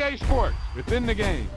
EA Sports, within the game.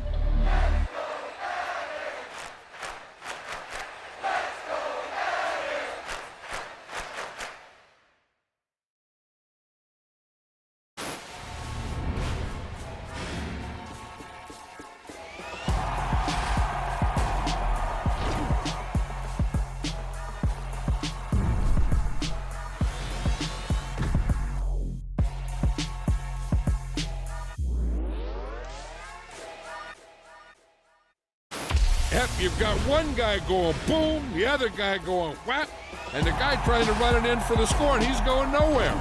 Yep, you've got one guy going boom, the other guy going whap, and the guy trying to run it in for the score, and he's going nowhere.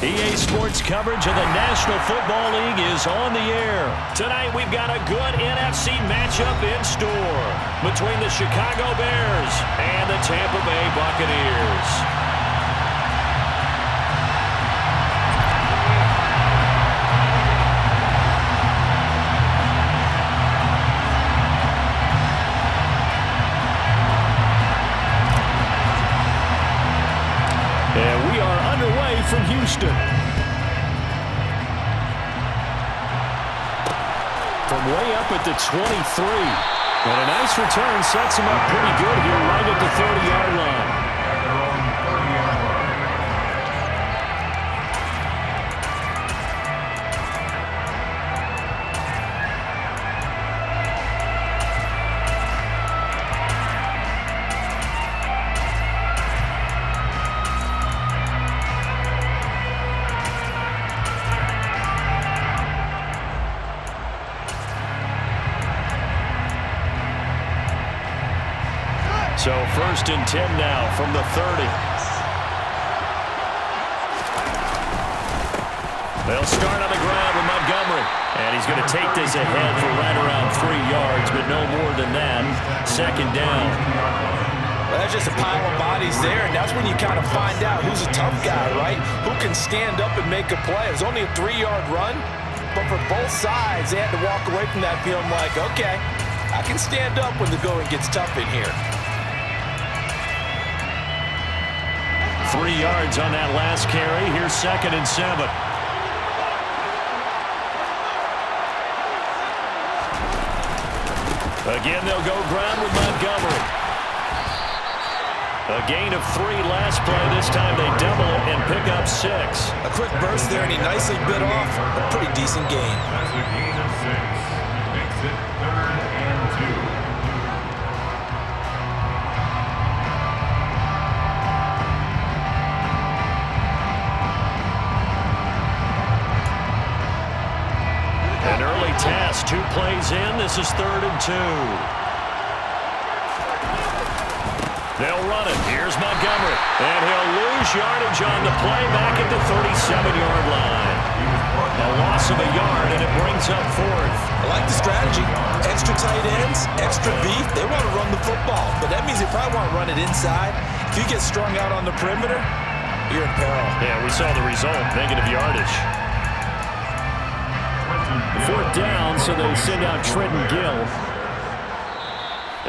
EA Sports coverage of the National Football League is on the air. Tonight we've got a good NFC matchup in store between the Chicago Bears and the Tampa Bay Buccaneers. And we are underway from Houston. From way up at the 23. And a nice return sets him up pretty good here right at the 30-yard line. So 1st and 10 now from the 30. They'll start on the ground with Montgomery. And he's going to take this ahead for right around 3 yards, but no more than that. 2nd down. Well, that's just a pile of bodies there, and that's when you kind of find out who's a tough guy, right? Who can stand up and make a play. It was only a 3-yard run, but for both sides, they had to walk away from that feeling like, okay, I can stand up when the going gets tough in here. 3 yards on that last carry. Here's 2nd and 7. Again, they'll go ground with Montgomery. A gain of 3 last play. This time they double it and pick up 6. A quick burst there, and he nicely bit off a pretty decent gain. That's a gain of 6. Makes it 3rd and 2. An early task, 2 plays in. This is 3rd and 2. They'll run it. Here's Montgomery. And he'll lose yardage on the play back at the 37-yard line. A loss of a yard, and it brings up 4th. I like the strategy. Extra tight ends, extra beef. They want to run the football, but that means they probably want to run it inside. If you get strung out on the perimeter, you're in peril. Yeah, we saw the result. Negative yardage. 4th down, so they send out Trenton Gill.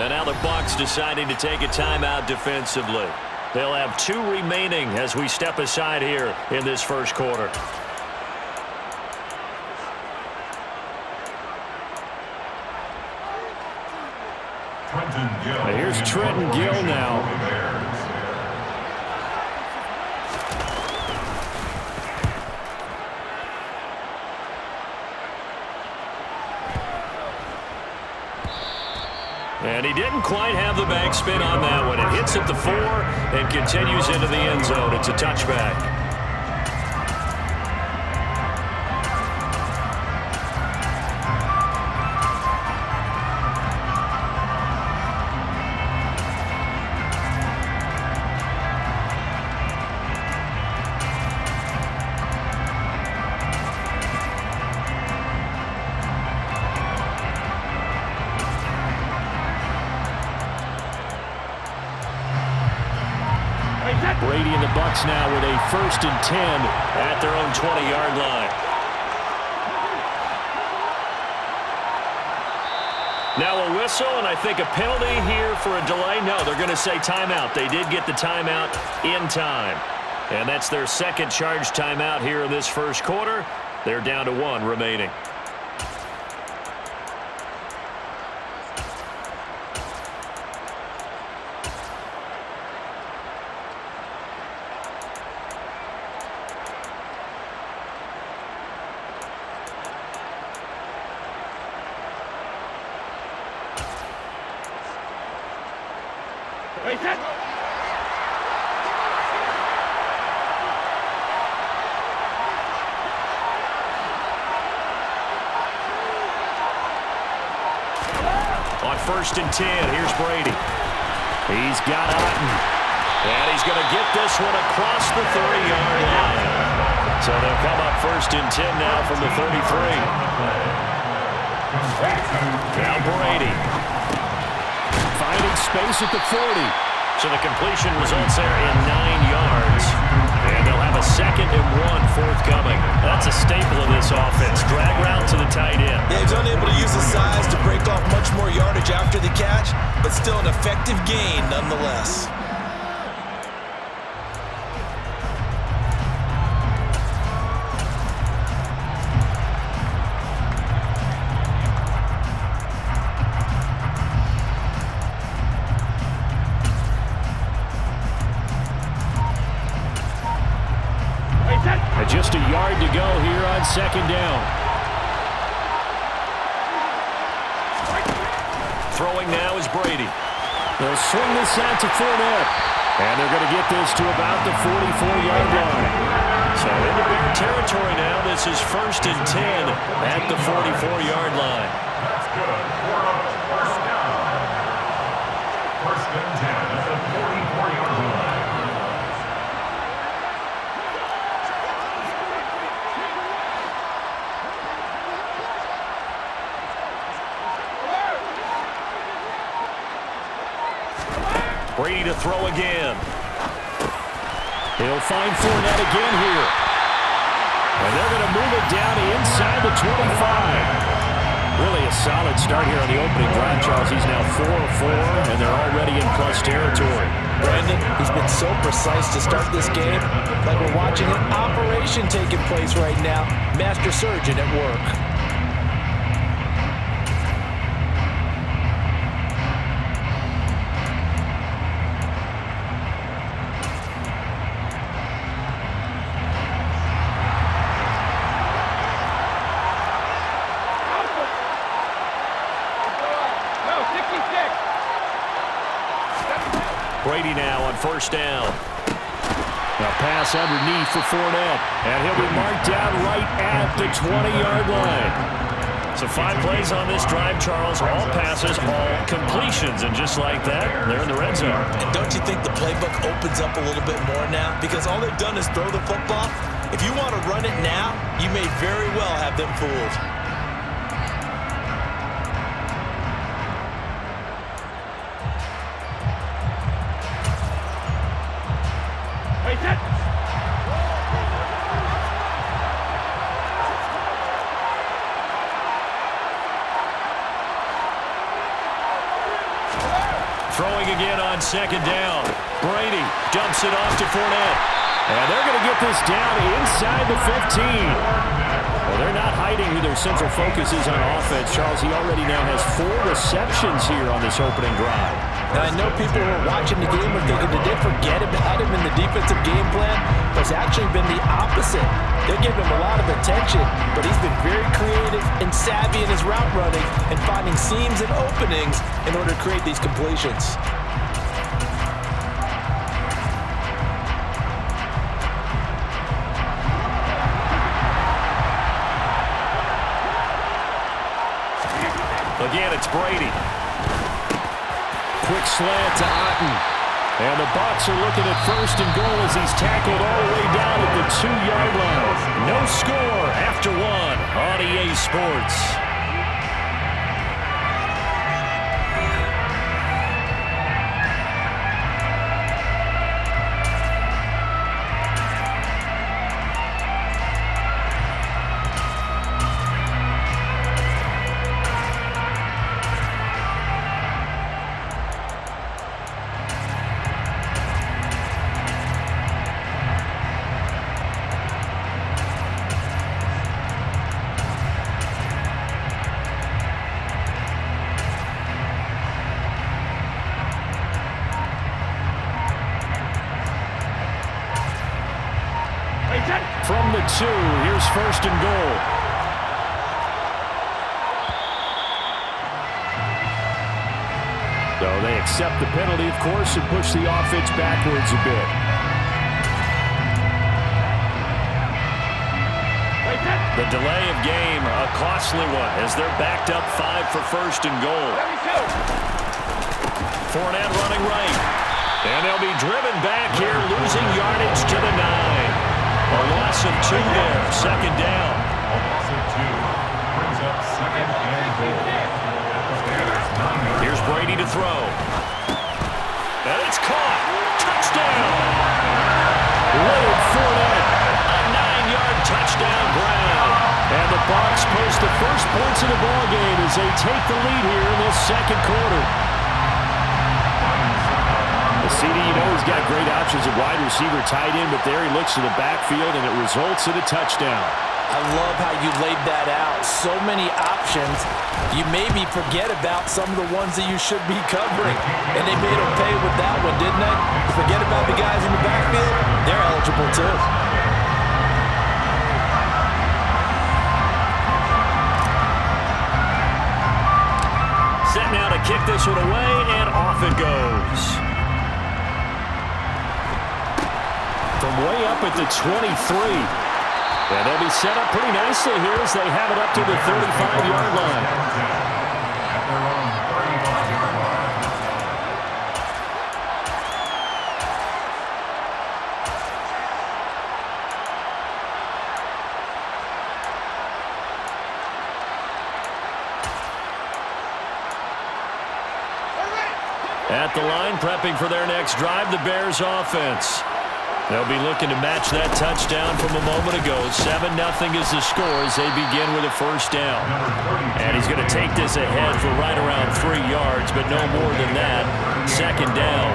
And now the Bucs deciding to take a timeout defensively. They'll have 2 remaining as we step aside here in this first quarter. Here's Trenton Gill now. And he didn't quite have the backspin on that one. It hits at the 4 and continues into the end zone. It's a touchback. Brady and the Bucs now with a 1st and 10 at their own 20-yard line. Now a whistle, and I think a penalty here for a delay. No, they're going to say timeout. They did get the timeout in time. And that's their 2nd charge timeout here in this first quarter. They're down to 1 remaining. On 1st and 10, here's Brady. He's got Otten. And he's going to get this one across the 30-yard line. So they'll come up 1st and 10 now from the 33. Now Brady. Finding space at the 40. So the completion results there in 9 yards. And they'll have a 2nd and 1 forthcoming. That's a staple of this offense. Drag route to the tight end. Yeah, he's unable to use his size to break off much more yardage after the catch, but still an effective gain nonetheless. Just a yard to go here on 2nd down. Throwing now is Brady. They'll swing this out to Fournette. And they're going to get this to about the 44-yard line. So into Bear territory now. This is 1st and 10 at the 44-yard line. That's good. 4 down. 1st and 10 at the 44-yard line. Brady to throw again. He'll find Fournette again here. And they're going to move it down inside the 25. Really a solid start here on the opening drive, Charles. He's now 4 of 4, and they're already in plus territory. Brandon, he's been so precise to start this game, like we're watching an operation taking place right now. Master surgeon at work. Brady now on 1st down. A pass underneath for Fournette. And he'll be marked down right at the 20-yard line. So 5 plays on this drive, Charles. All passes, all completions. And just like that, they're in the red zone. And don't you think the playbook opens up a little bit more now? Because all they've done is throw the football. If you want to run it now, you may very well have them fooled. Throwing again on 2nd down. Brady dumps it off to Fournette. And they're going to get this down inside the 15. Well, they're not hiding who their central focus is on offense. Charles, he already now has 4 receptions here on this opening drive. And I know people who are watching the game are thinking, did they forget about him in the defensive game plan? But it's actually been the opposite. They're giving him a lot of attention, but he's been very creative and savvy in his route running and finding seams and openings in order to create these completions. Again, it's Brady. Quick slant to Otten. And the Bucs are looking at 1st and goal as he's tackled all the way down at the 2-yard line. No score after 1 on EA Sports. From the 2, here's 1st and goal. So they accept the penalty, of course, and push the offense backwards a bit. The delay of game, a costly one, as they're backed up 5 for 1st and goal. Fournette running right. And they'll be driven back here, losing yardage to the 9. A loss of 2 there, second down. A loss of 2 brings up second and goal. Here's Brady to throw. And it's caught. Touchdown. Leonard Fournette. A 9-yard touchdown ground. And the Bucs post the first points of the ballgame as they take the lead here in this second quarter. The CD, you know, he's got great options at wide receiver, tight end, but there he looks to the backfield, and it results in a touchdown. I love how you laid that out. So many options. You maybe forget about some of the ones that you should be covering. And they made them pay with that one, didn't they? You forget about the guys in the backfield, they're eligible too. Set now to kick this one away, and off it goes. From way up at the 23. And they'll be set up pretty nicely here as they have it up to the 35-yard line. At the line, prepping for their next drive, the Bears offense. They'll be looking to match that touchdown from a moment ago. 7-0 is the score as they begin with a first down. And he's going to take this ahead for right around 3 yards, but no more than that. Second down.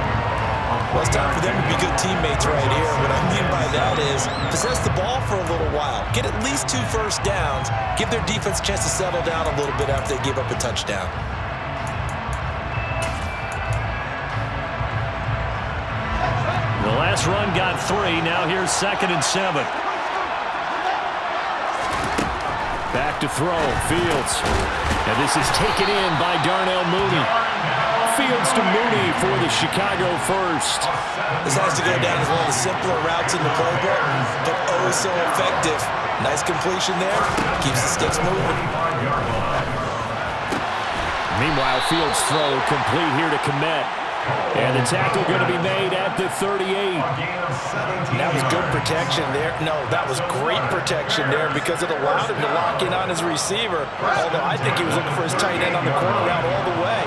Well, it's time for them to be good teammates right here. What I mean by that is possess the ball for a little while. Get at least 2 first downs. Give their defense a chance to settle down a little bit after they give up a touchdown. The last run got 3. Now here's 2nd and 7. Back to throw. Fields. And this is taken in by Darnell Mooney. Fields to Mooney for the Chicago first. This has to go down as one of the simpler routes in the playbook, but oh so effective. Nice completion there. Keeps the sticks moving. Meanwhile, Fields' throw complete here to Kmet. And the tackle going to be made at the 38. That was good protection there. No, that was great protection there because it allowed him to lock in on his receiver. Although I think he was looking for his tight end on the corner route all the way.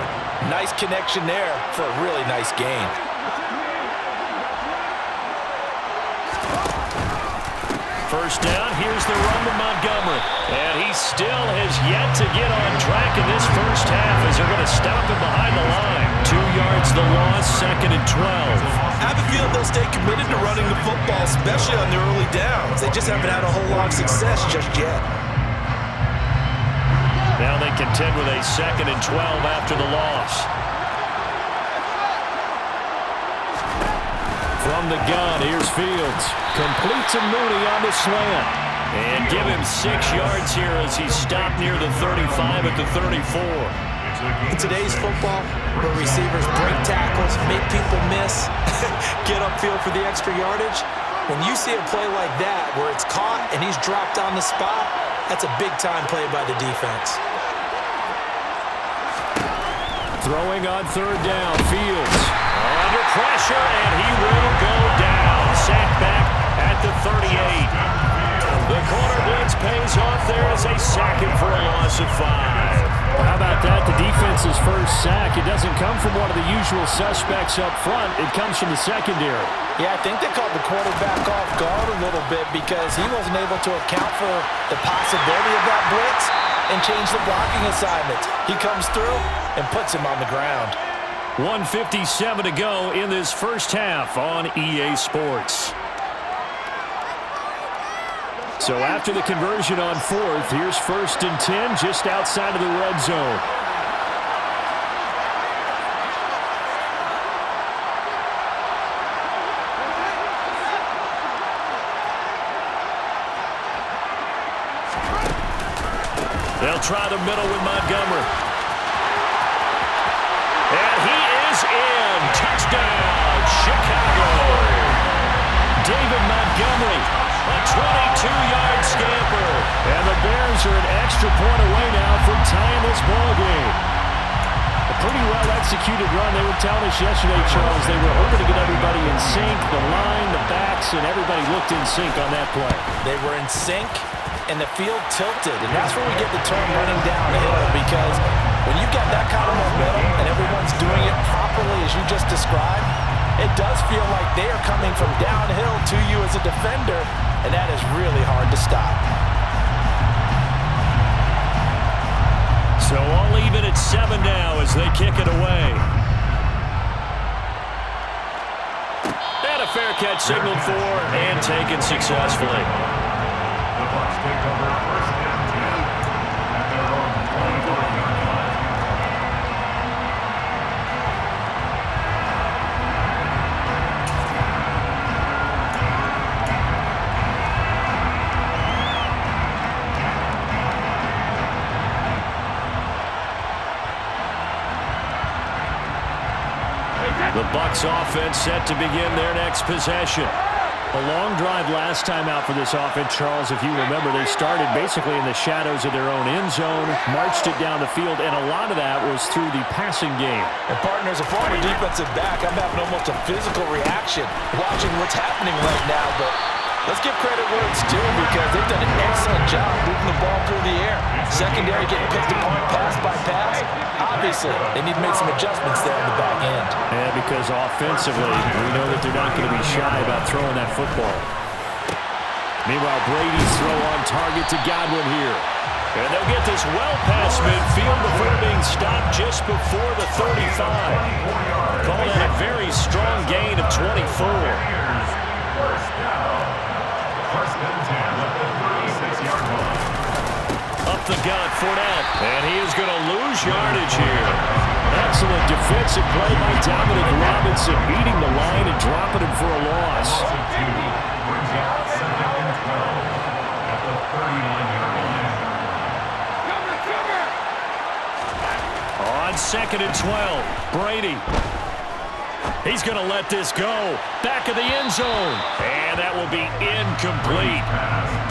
Nice connection there for a really nice gain. First down, here's the run to Montgomery. And he still has yet to get on track in this first half as they're going to stop him behind the line. 2 yards the loss, 2nd and 12. I have a feeling they'll stay committed to running the football, especially on their early downs. They just haven't had a whole lot of success just yet. Now they contend with a 2nd and 12 after the loss. From the gun, here's Fields. Complete to Mooney on the slant. And give him 6 yards here as he's stopped near the 35 at the 34. In today's football, where receivers break tackles, make people miss, get upfield for the extra yardage, when you see a play like that where it's caught and he's dropped on the spot, that's a big-time play by the defense. Throwing on 3rd down, Fields. Under pressure, and he will go down. Sacked back at the 38. The corner blitz pays off there as they sack him for a loss of 5. Well, how about that? The defense's first sack. It doesn't come from one of the usual suspects up front. It comes from the secondary. Yeah, I think they caught the quarterback off guard a little bit because he wasn't able to account for the possibility of that blitz and change the blocking assignments. He comes through and puts him on the ground. 1:57 to go in this first half on EA Sports. So after the conversion on 4th, here's 1st and 10 just outside of the red zone. They'll try the middle with Montgomery. And he is in. Touchdown, Chicago. David Montgomery, a 22-yard scamper. And the Bears are an extra point away now from tying this ball game. A pretty well-executed run. They were telling us yesterday, Charles, they were hoping to get everybody in sync, the line, the backs, and everybody looked in sync on that play. They were in sync, and the field tilted, and that's where we get the term running downhill, because when you've got that kind of momentum and everyone's doing it properly as you just described, it does feel like they are coming from downhill to you as a defender, and that is really hard to stop. So all even at 7 now as they kick it away. And a fair catch signaled for and taken successfully. The Bucs take over first and 10 at their own 24-yard line. The Bucs offense set to begin their next possession. A long drive last time out for this offense, Charles. If you remember, they started basically in the shadows of their own end zone, marched it down the field, and a lot of that was through the passing game. And partners, a former defensive back, I'm having almost a physical reaction watching what's happening right now, but let's give credit where it's due because they've done an excellent job moving the ball through the air. Secondary getting picked apart pass by pass. Obviously, they need to make some adjustments there in the back end. Yeah, because offensively, we know that they're not going to be shy about throwing that football. Meanwhile, Brady's throw on target to Godwin here. And they'll get this well past midfield before being stopped just before the 35. Call that a very strong gain of 24. First down. First and 10 at the 36-yard line. Up the gut, Fournette, and he is going to lose yardage here. Excellent defensive play by Dominic Robinson, beating the line and dropping him for a loss. Brings up second and 12 at the 39-yard line. On second and 12, Brady. He's going to let this go. Back of the end zone. And that will be incomplete.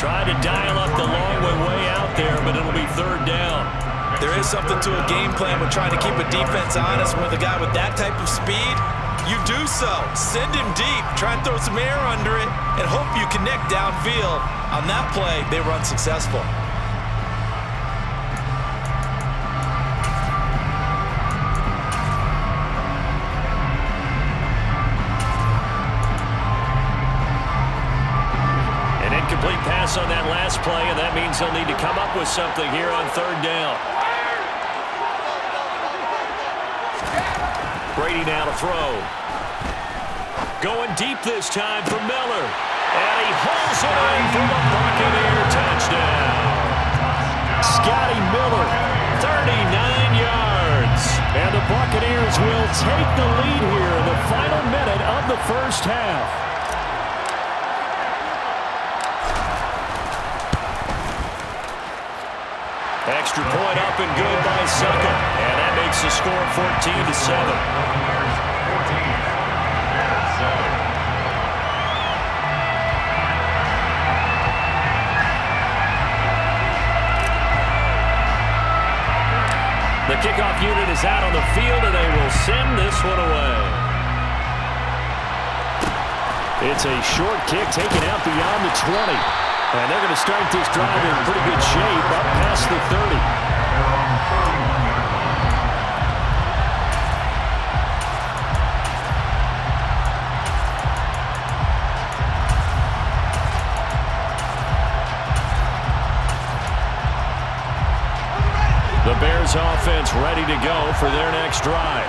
Trying to dial up the long way out there, but it'll be third down. There is something to a game plan with trying to keep a defense honest. With a guy with that type of speed, you do so. Send him deep. Try and throw some air under it and hope you connect downfield. On that play, they were unsuccessful. Complete pass on that last play, and that means they'll need to come up with something here on third down. Brady now to throw. Going deep this time for Miller. And he holds it in for the Buccaneer touchdown. Scotty Miller, 39 yards. And the Buccaneers will take the lead here in the final minute of the first half. Extra point up and good by Sucker. And that makes the score 14-7. The kickoff unit is out on the field, and they will send this one away. It's a short kick taken out beyond the 20. And they're going to start this drive in pretty good shape up past the 30. The Bears offense ready to go for their next drive.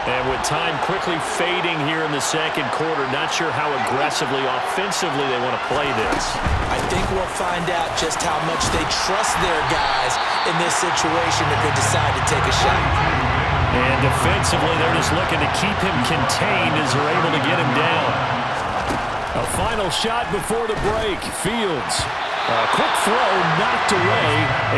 And with time quickly fading here in the second quarter, not sure how aggressively, offensively they want to play this. I think we'll find out just how much they trust their guys in this situation if they decide to take a shot. And defensively, they're just looking to keep him contained as they're able to get him down. A final shot before the break. Fields. A quick throw knocked away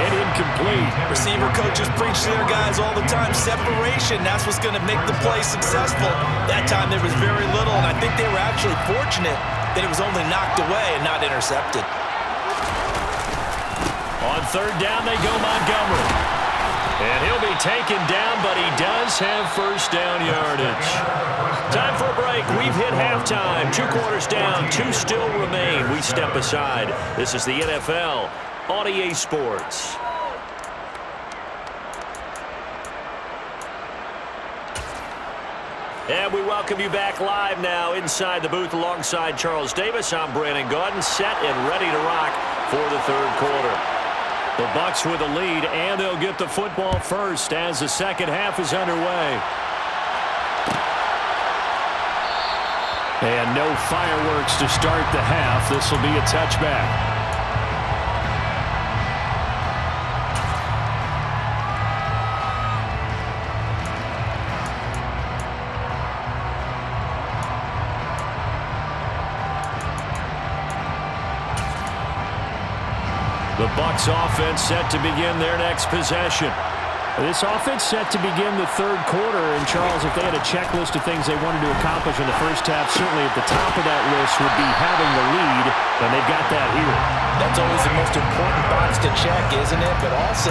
and incomplete. Receiver coaches preach to their guys all the time. Separation, that's what's going to make the play successful. That time there was very little, and I think they were actually fortunate that it was only knocked away and not intercepted. On third down, they go Montgomery. And he'll be taken down, but he does have first down yardage. Time for a break. We've hit halftime. 2 quarters down, 2 still remain. We step aside. This is the NFL on EA Sports. And we welcome you back live now inside the booth alongside Charles Davis. I'm Brandon Gaudin, set and ready to rock for the third quarter. The Bucs with a lead, and they'll get the football first as the second half is underway. And no fireworks to start the half. This will be a touchback. The Bucs offense set to begin their next possession. This offense set to begin the third quarter. And, Charles, if they had a checklist of things they wanted to accomplish in the first half, certainly at the top of that list would be having the lead, and they've got that here. That's always the most important box to check, isn't it? But also,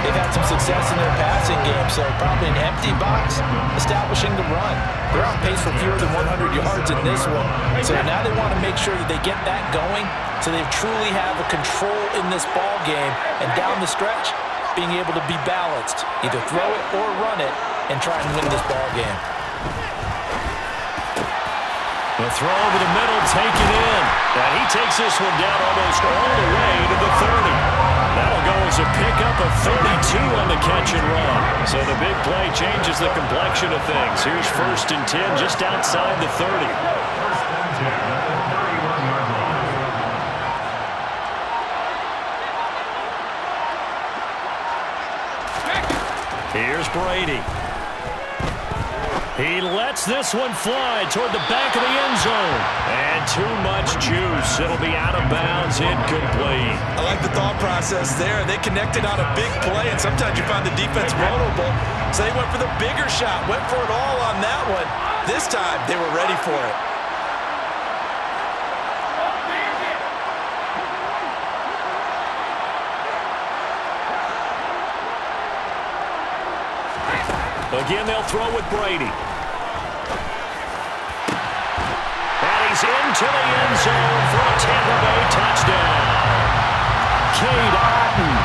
they've had some success in their passing game, so probably an empty box establishing the run. They're on pace for fewer than 100 yards in this one. So now they want to make sure that they get that going so they truly have a control in this ball game, and down the stretch, being able to be balanced. Either throw it or run it and try and win this ball game. The throw over the middle, taken in. And he takes this one down almost all the way to the 30. That'll go as a pickup of 32 on the catch and run. So the big play changes the complexion of things. Here's 1st and 10 just outside the 30. First and 10 at the 31-yard line. Here's Brady. He lets this one fly toward the back of the end zone. And too much juice. It'll be out of bounds, incomplete. I like the thought process there. They connected on a big play, and sometimes you find the defense vulnerable. So they went for the bigger shot, went for it all on that one. This time, they were ready for it. Again, they'll throw with Brady. And he's into the end zone for a Tampa Bay touchdown. Cade Otton,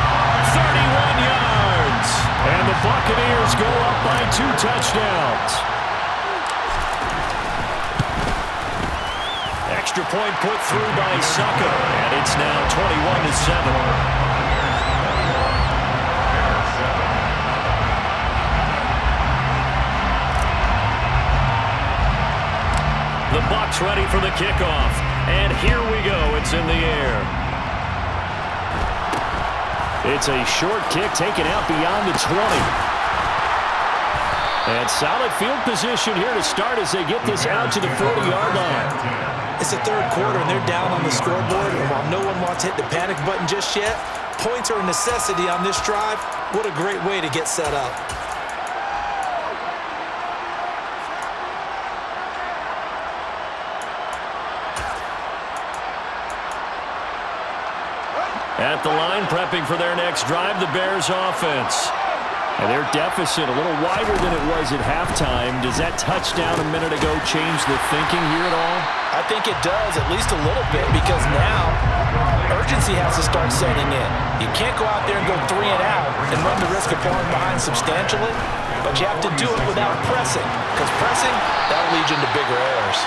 31 yards. And the Buccaneers go up by 2 touchdowns. Extra point put through by Succa. And it's now 21-7. The Bucs ready for the kickoff. And here we go. It's in the air. It's a short kick taken out beyond the 20. And solid field position here to start as they get this out to the 40-yard line. It's the third quarter, and they're down on the scoreboard. And while no one wants to hit the panic button just yet, points are a necessity on this drive. What a great way to get set up. At the line, prepping for their next drive, the Bears offense. And their deficit a little wider than it was at halftime. Does that touchdown a minute ago change the thinking here at all? I think it does, at least a little bit, because now urgency has to start setting in. You can't go out there and go 3 and out and run the risk of falling behind substantially, but you have to do it without pressing, because pressing, that'll lead you into bigger errors.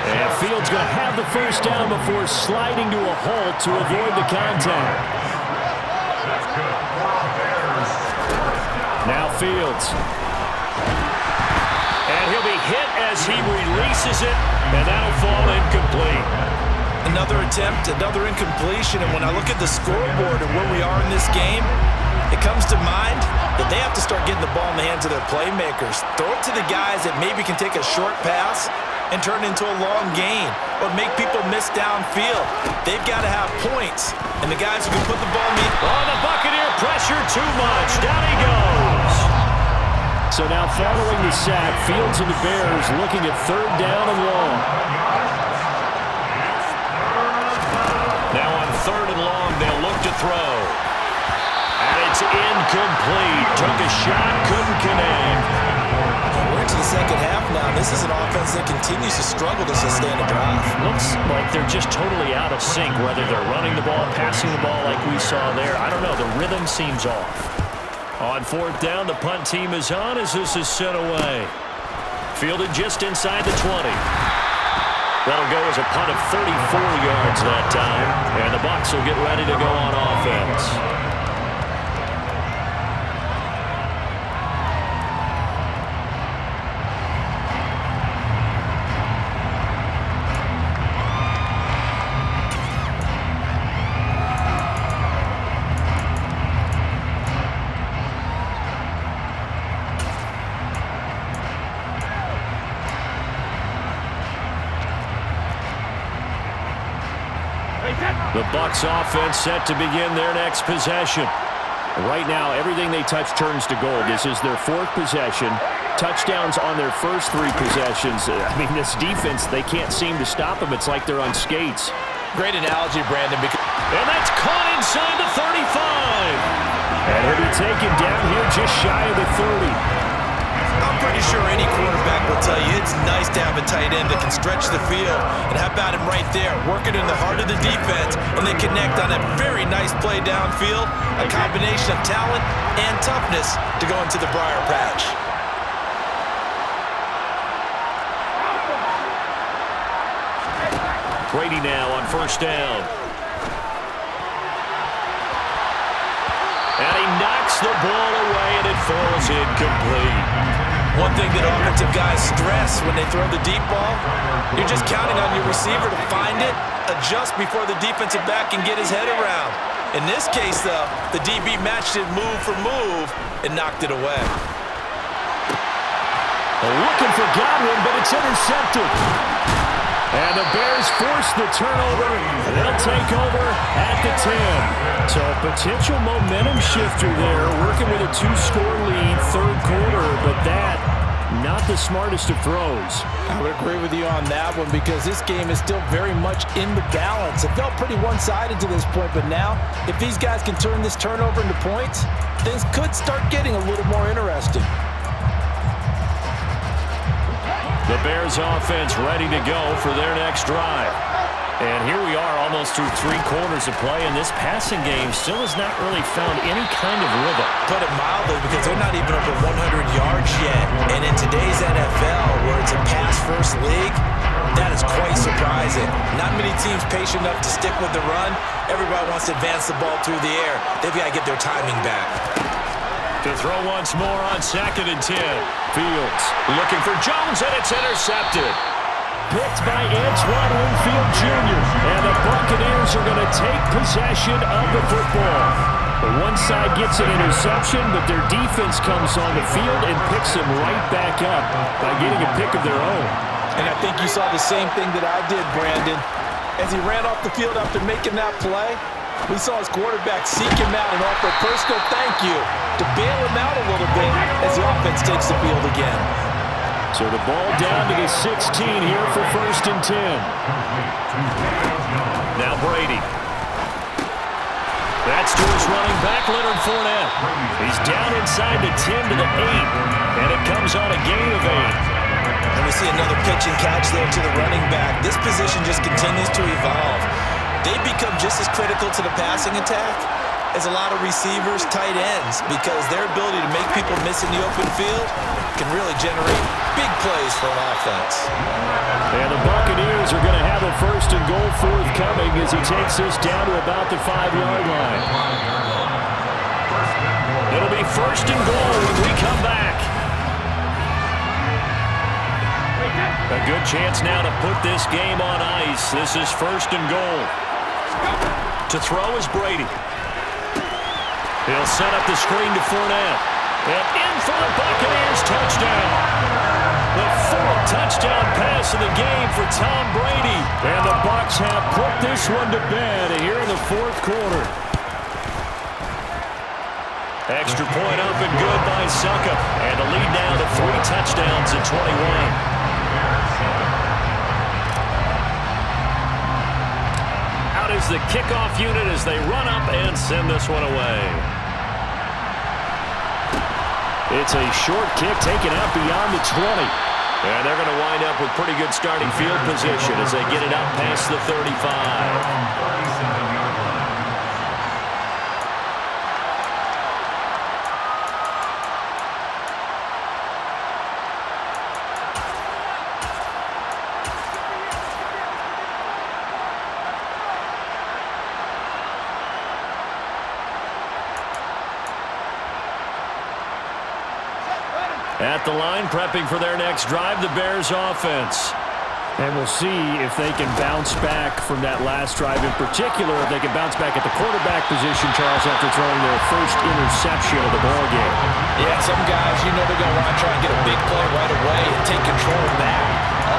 And Fields going to have the first down before sliding to a halt to avoid the contact. Now Fields. And he'll be hit as he releases it, and that'll fall incomplete. Another attempt, another incompletion, and when I look at the scoreboard and where we are in this game, it comes to mind that they have to start getting the ball in the hands of their playmakers. Throw it to the guys that maybe can take a short pass and turn it into a long gain or make people miss downfield. They've got to have points, and the guys who can put the ball in the... Oh, the Buccaneer pressure too much. Down he goes. So now following the sack, Fields and the Bears looking at 3rd down and long. Now on 3rd and long, they'll look to throw. And it It's incomplete. Took a shot, couldn't connect. We're into the second half now. This is an offense that continues to struggle to sustain a drive. Looks like they're just totally out of sync, whether they're running the ball, passing the ball like we saw there. I don't know. The rhythm seems off. On fourth down, the punt team is on as this is sent away. Fielded just inside the 20. That'll go as a punt of 34 yards that time. And the Bucs will get ready to go on offense. The Bucs offense set to begin their next possession. Right now, everything they touch turns to gold. This is their fourth possession. Touchdowns on their first three possessions. I mean, this defense, they can't seem to stop them. It's like they're on skates. Great analogy, Brandon. And that's caught inside the 35. And he'll be taken down here just shy of the 30. I'm pretty sure any quarterback will tell you it's nice to have a tight end that can stretch the field. And how about him right there, working in the heart of the defense, and they connect on a very nice play downfield, a combination of talent and toughness to go into the briar patch. Brady now on first down. And he knocks the ball away, and it falls incomplete. One thing that offensive guys stress when they throw the deep ball, you're just counting on your receiver to find it, adjust before the defensive back can get his head around. In this case, though, the DB matched it move for move and knocked it away. Looking for Godwin, but it's intercepted. And the Bears force the turnover. They'll take over at the 10. So a potential momentum shifter there, working with a 2-score lead, third quarter, but that, not the smartest of throws. I would agree with you on that one because this game is still very much in the balance. It felt pretty one-sided to this point, but now, if these guys can turn this turnover into points, things could start getting a little more interesting. The Bears offense ready to go for their next drive. And here we are almost through 3 quarters of play, and this passing game still has not really found any kind of rhythm. Put it mildly, because they're not even up at 100 yards yet. And in today's NFL, where it's a pass-first league, that is quite surprising. Not many teams patient enough to stick with the run. Everybody wants to advance the ball through the air. They've got to get their timing back. To throw once more on 2nd and 10. Fields looking for Jones, and it's intercepted. Picked by Antoine Winfield Jr. And the Buccaneers are going to take possession of the football. One side gets an interception, but their defense comes on the field and picks them right back up by getting a pick of their own. And I think you saw the same thing that I did, Brandon. As he ran off the field after making that play, we saw his quarterback seek him out and offer a personal thank you to bail him out a little bit as the offense takes the field again. So the ball down to the 16 here for 1st and 10. Now Brady. That's to his running back, Leonard Fournette. He's down inside the 10 to the 8, and it comes on a gain of 8. And we see another pitch and catch there to the running back. This position just continues to evolve. They become just as critical to the passing attack as a lot of receivers, tight ends, because their ability to make people miss in the open field can really generate big plays for an offense. And the Buccaneers are going to have a 1st and goal forthcoming as he takes this down to about the 5-yard line. It'll be 1st and goal when we come back. A good chance now to put this game on ice. This is 1st and goal. To throw is Brady. He'll set up the screen to Fournette. And in for the Buccaneers touchdown. The 4th touchdown pass of the game for Tom Brady. And the Bucs have put this one to bed here in the 4th quarter. Extra point up and good by Suckup. And the lead now to 3 touchdowns at 21. Is the kickoff unit as they run up and send this one away. It's a short kick taken out beyond the 20. And they're going to wind up with pretty good starting field position as they get it out past the 35. At the line, prepping for their next drive, the Bears offense. And we'll see if they can bounce back from that last drive in particular, if they can bounce back at the quarterback position, Charles, after throwing their first interception of the ballgame. Yeah, some guys, you know they're going to want to try and get a big play right away and take control of that.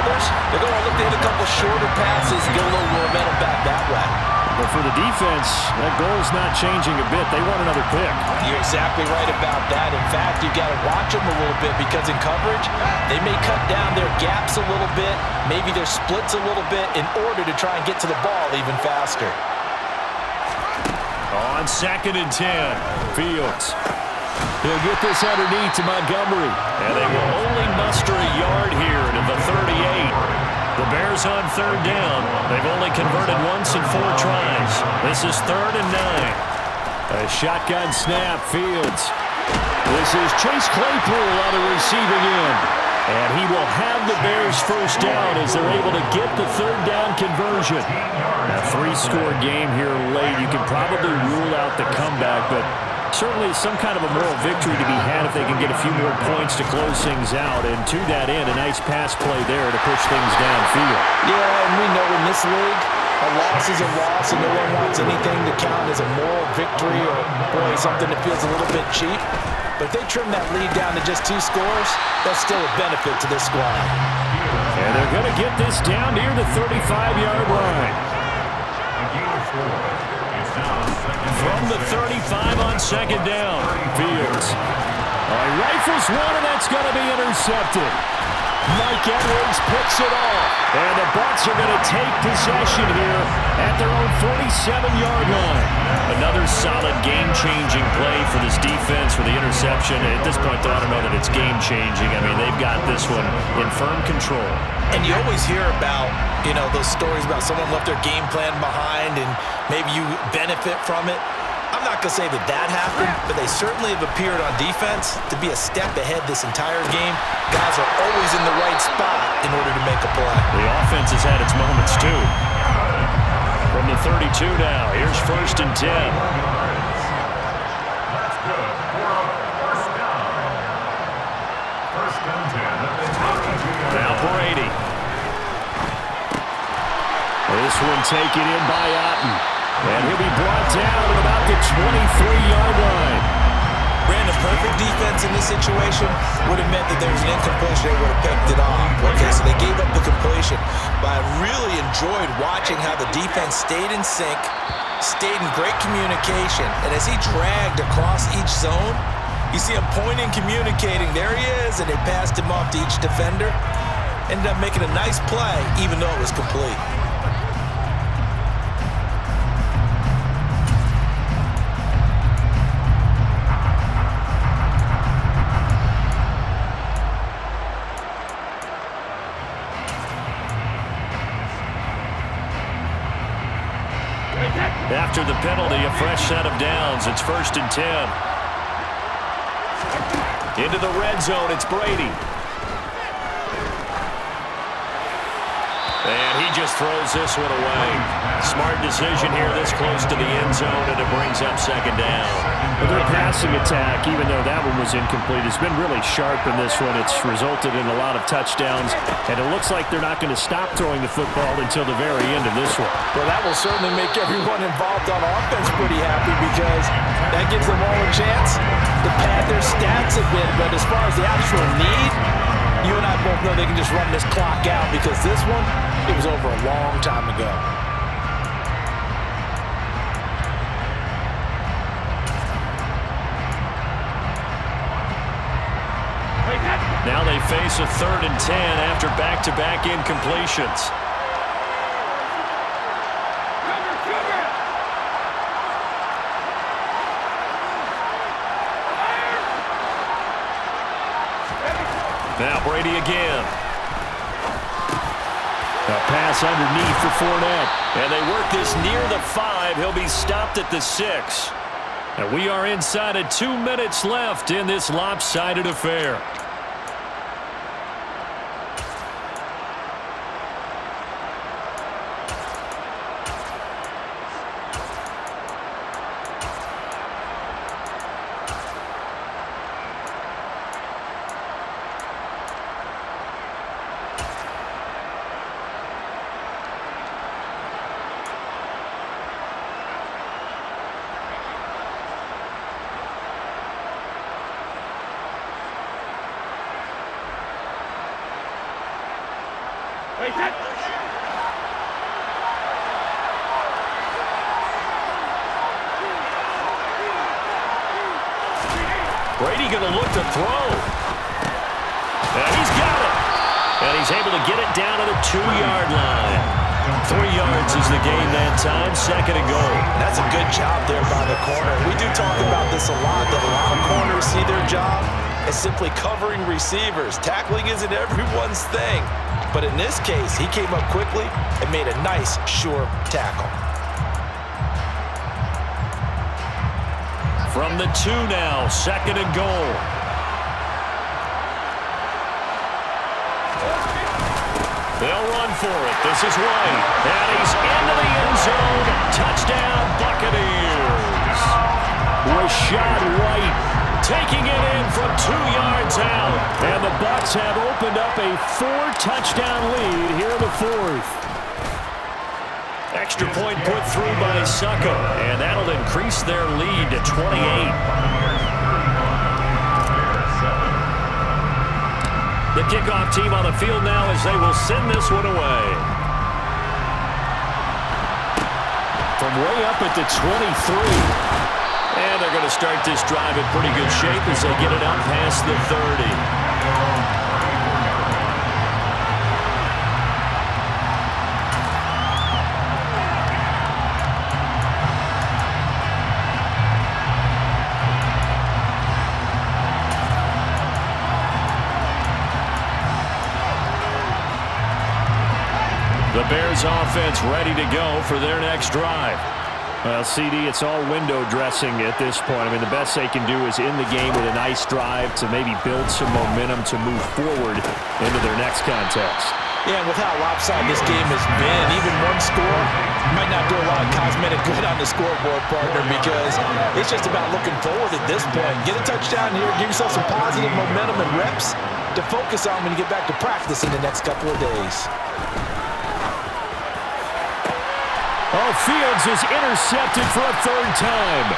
Others, they're going to look to hit a couple shorter passes and get a little momentum back that way. But for the defense, that goal's not changing a bit. They want another pick. You're exactly right about that. In fact, you've got to watch them a little bit because in coverage, they may cut down their gaps a little bit, maybe their splits a little bit in order to try and get to the ball even faster. On 2nd and 10, Fields. He'll get this underneath to Montgomery. And they will only muster a yard here to the 38. The Bears on 3rd down. They've only converted once in 4 tries. This is 3rd and 9. A shotgun snap, Fields. This is Chase Claypool on the receiving end. And he will have the Bears first down as they're able to get the 3rd down conversion. A 3-score game here late. You can probably rule out the comeback, but certainly some kind of a moral victory to be had if they can get a few more points to close things out. And to that end, a nice pass play there to push things downfield. Yeah, and we know in this league, a loss is a loss, and no one wants anything to count as a moral victory or, boy, something that feels a little bit cheap. But if they trim that lead down to just 2 scores, that's still a benefit to this squad. And they're going to get this down near the 35-yard line. From the 35 on 2nd down, Fields. Rifles one, and that's going to be intercepted. Nique picks it off. And the Bucs are going to take possession here at their own 47-yard line. Another solid game-changing play for this defense for the interception. At this point, though, I don't know that it's game-changing. I mean, they've got this one in firm control. And you always hear about, you know, those stories about someone left their game plan behind and maybe you benefit from it. I'm not going to say that that happened, but they certainly have appeared on defense to be a step ahead this entire game. Guys are always in the right spot in order to make a play. The offense has had its moments, too. From the 32 now, here's 1st and 10. That's good for a first down. 1st and 10 at the 22. Now Brady. This one taken in by Otten. And he'll be brought down at about the 23-yard line. Brandon, perfect defense in this situation would have meant that there was an incompletion. They would have picked it off. Okay, so they gave up the completion. But I really enjoyed watching how the defense stayed in sync, stayed in great communication. And as he dragged across each zone, you see him pointing, communicating. There he is, and they passed him off to each defender. Ended up making a nice play, even though it was complete. After the penalty, a fresh set of downs. It's 1st and 10. Into the red zone, it's Brady. And he just throws this one away. Smart decision here this close to the end zone, and it brings up 2nd down. Well, their passing attack, even though that one was incomplete, has been really sharp in this one. It's resulted in a lot of touchdowns, and it looks like they're not going to stop throwing the football until the very end of this one. Well, that will certainly make everyone involved on offense pretty happy because that gives them all a chance to pad their stats a bit. But as far as the actual need, you and I both know they can just run this clock out because this one, it was over a long time ago. Now they face a 3rd and 10 after back-to-back incompletions. Now Brady again. A pass underneath for Fournette. And they work this near the 5. He'll be stopped at the 6. And we are inside of 2 minutes left in this lopsided affair. Brady going to look to throw. And he's got it. And he's able to get it down to the 2-yard line. 3 yards is the gain that time. 2nd and goal. That's a good job there by the corner. We do talk about this a lot, that a lot of corners see their job as simply covering receivers. Tackling isn't everyone's thing. But in this case, he came up quickly and made a nice, sure tackle. From the 2 now, 2nd and goal. They'll run for it. This is White. And he's into the end zone. Touchdown, Buccaneers. Rashad White taking it in from 2 yards out. And the Bucs have opened up a 4-touchdown lead here in the 4th. Extra point put through by Succo, and that'll increase their lead to 28. The kickoff team on the field now as they will send this one away. From way up at the 23. And they're going to start this drive in pretty good shape as they get it up past the 30. The Bears offense ready to go for their next drive. Well, CD, it's all window dressing at this point. I mean, the best they can do is in the game with a nice drive to maybe build some momentum to move forward into their next contest. Yeah, and with how lopsided this game has been, even one score might not do a lot of cosmetic good on the scoreboard, partner, because it's just about looking forward at this point. Get a touchdown here, give yourself some positive momentum and reps to focus on when you get back to practice in the next couple of days. Oh, Fields is intercepted for a 3rd time.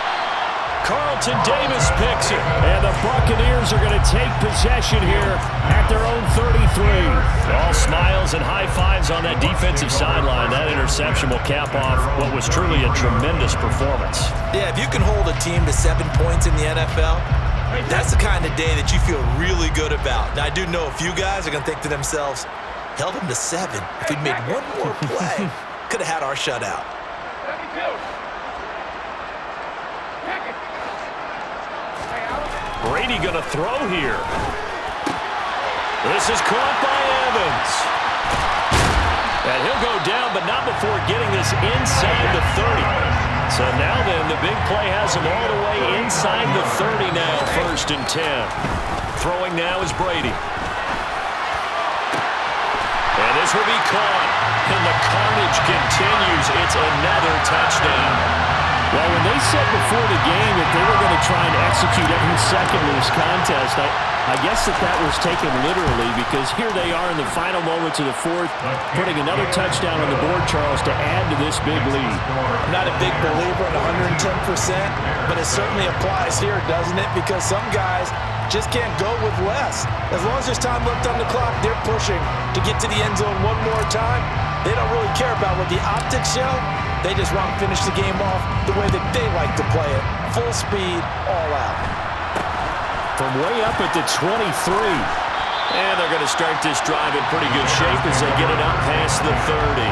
Carlton Davis picks it. And the Buccaneers are going to take possession here at their own 33. All smiles and high fives on that defensive sideline. That interception will cap off what was truly a tremendous performance. Yeah, if you can hold a team to 7 points in the NFL, that's the kind of day that you feel really good about. Now, I do know a few guys are going to think to themselves, held them to 7. If we'd made one more play, could have had our shutout. Brady going to throw here. This is caught by Evans. And he'll go down, but not before getting this inside the 30. So now then, the big play has him all the way inside the 30 now, 1st and 10. Throwing now is Brady. And this will be caught. And the carnage continues. It's another touchdown. Well, when they said before the game that they were going to try and execute every second of this contest, I guess that was taken literally, because here they are in the final moments of the 4th, putting another touchdown on the board, Charles, to add to this big lead. I'm not a big believer in 110%, but it certainly applies here, doesn't it? Because some guys just can't go with less. As long as there's time left on the clock, they're pushing to get to the end zone one more time. They don't really care about what the optics show. They just want to finish the game off the way that they like to play it. Full speed, all out. From way up at the 23. And they're going to start this drive in pretty good shape as they get it up past the 30.